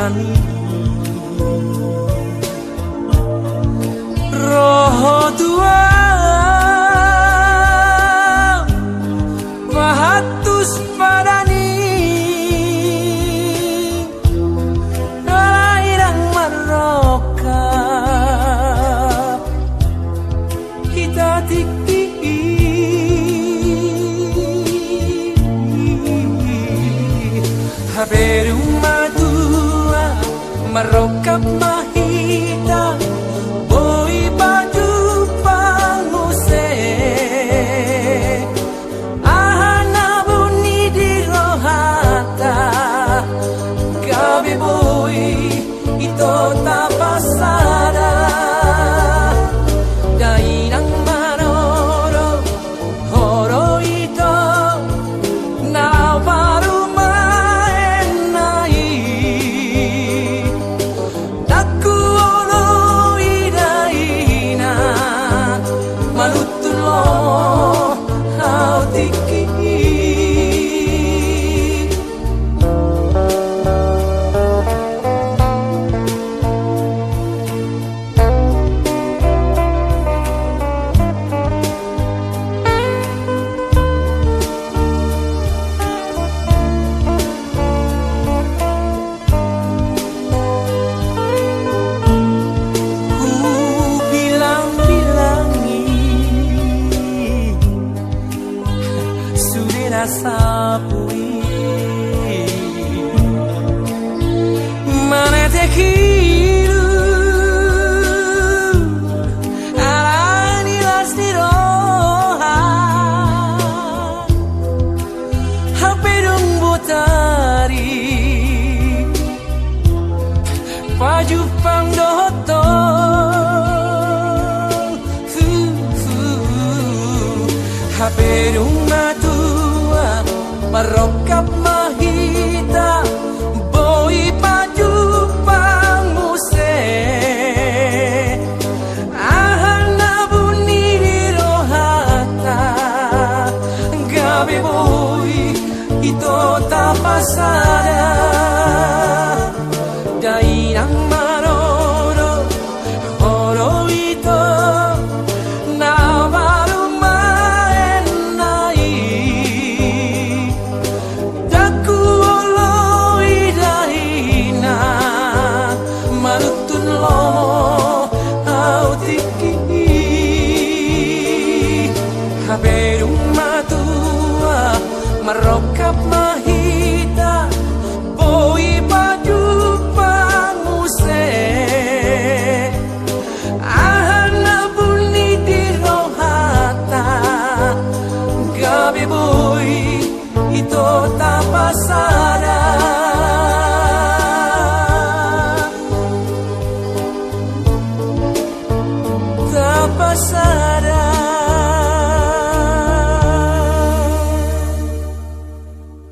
jalani roh tua wahatus padani nalairang maroka kita tiki haberu madua maroka mahita boy baju panguse ahana bunyi di rohata gabe boy ito tapasada dainang manoro horo ito na baru maenai daku olo idaina malutulo hau tiki sapui mana tekiru alani lasti roha hapedung botari paju pangdoto hapedung matu marokap mahita boy baju panguse ahana bunyi di rohata gabe boy ito tapasada dainang manoro horo ito na baru maenai daku olo idaina malutun lomo au tiki haberung matua marokap mahita boy baju panguse ahana bunyi di rohata gabe boy ito tapasada tapasada